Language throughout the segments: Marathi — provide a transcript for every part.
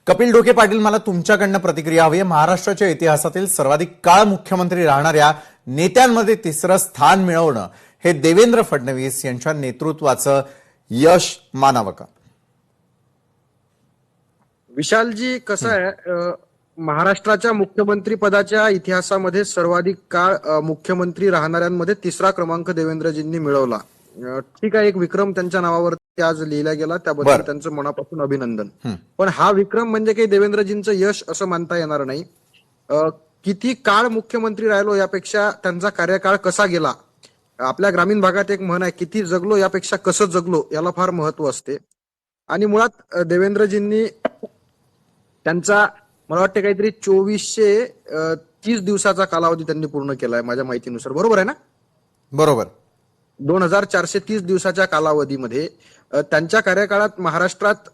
कपिल ढोके पाटील, मला तुमच्याकडनं प्रतिक्रिया हवी आहे। महाराष्ट्राच्या इतिहासातील सर्वाधिक काळ मुख्यमंत्री राहणाऱ्या नेत्यांमध्ये तिसरं स्थान मिळवणं हे देवेंद्र फडणवीस यांच्या नेतृत्वाचं यश मानावं का? विशालजी, कसं आहे, महाराष्ट्राच्या मुख्यमंत्री पदाच्या इतिहासामध्ये सर्वाधिक काळ मुख्यमंत्री राहणाऱ्यांमध्ये तिसरा क्रमांक देवेंद्रजींनी मिळवला। ठीक आहे, एक विक्रम त्यांच्या नावावरती आज लिहिला गेला, त्याबद्दल त्यांचं मनापासून अभिनंदन। पण हा विक्रम म्हणजे काही देवेंद्रजींचं यश असं मानता येणार नाही। किती काळ मुख्यमंत्री राहिलो यापेक्षा त्यांचा कार्यकाळ कसा गेला, आपल्या ग्रामीण भागात एक म्हण आहे, किती जगलो यापेक्षा कसं जगलो याला फार महत्व असते। आणि मुळात देवेंद्रजींनी त्यांचा, मला वाटतं काहीतरी 2430 दिवसाचा कालावधी त्यांनी पूर्ण केलाय माझ्या माहितीनुसार, बरोबर आहे ना? बरोबर। 2430 दिवसाच्या कालावधीमध्ये त्यांच्या कार्यकाळात महाराष्ट्रात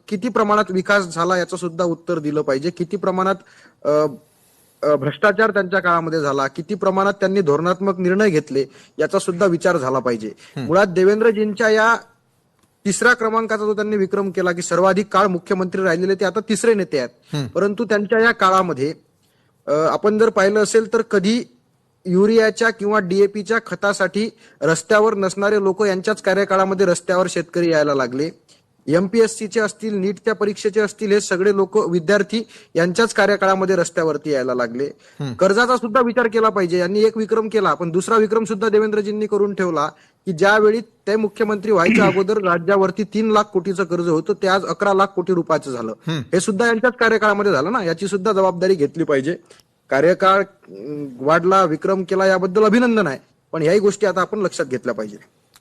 किती प्रमाणात विकास झाला याचं सुद्धा उत्तर दिलं पाहिजे। किती प्रमाणात भ्रष्टाचार त्यांच्या काळामध्ये झाला, किती प्रमाणात त्यांनी धोरणात्मक निर्णय घेतले याचा सुद्धा विचार झाला पाहिजे। मुळात देवेंद्रजींच्या या तिसऱ्या क्रमांकाचा जो त्यांनी विक्रम केला की सर्वाधिक काळ मुख्यमंत्री राहिलेले ते आता तिसरे नेते आहेत, परंतु त्यांच्या या काळामध्ये आपण जर पाहिलं असेल तर कधी युरियाच्या किंवा डीएपीच्या खतासाठी रस्त्यावर नसणारे लोक यांच्याच कार्यकाळामध्ये रस्त्यावर शेतकरी यायला लागले। एमपीएससीचे असतील, नीटच्या परीक्षेचे असतील, हे सगळे लोक विद्यार्थी यांच्याच कार्यकाळामध्ये रस्त्यावरती यायला लागले। कर्जाचा सुद्धा विचार केला पाहिजे। यांनी एक विक्रम केला, पण दुसरा विक्रम सुद्धा देवेंद्रजींनी करून ठेवला की ज्यावेळी ते मुख्यमंत्री व्हायच्या अगोदर राज्यावरती 3 लाख कोटीचं कर्ज होतं, ते आज 11 लाख कोटी रुपयाचं झालं। हे सुद्धा यांच्याच कार्यकाळामध्ये झालं ना, याची सुद्धा जबाबदारी घेतली पाहिजे। कार्यकाळ वाढला, विक्रम केला, याबद्दल अभिनंदन आहे, पण याही गोष्टी आता आपण लक्षात घेतल्या पाहिजे।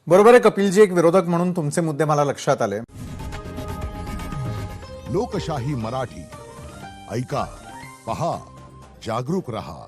बरोबर आहे कपिलजी, एक विरोधक म्हणून तुमचे मुद्दे मला लक्षात आले। लोकशाही मराठी ऐका, पहा, जागरूक रहा।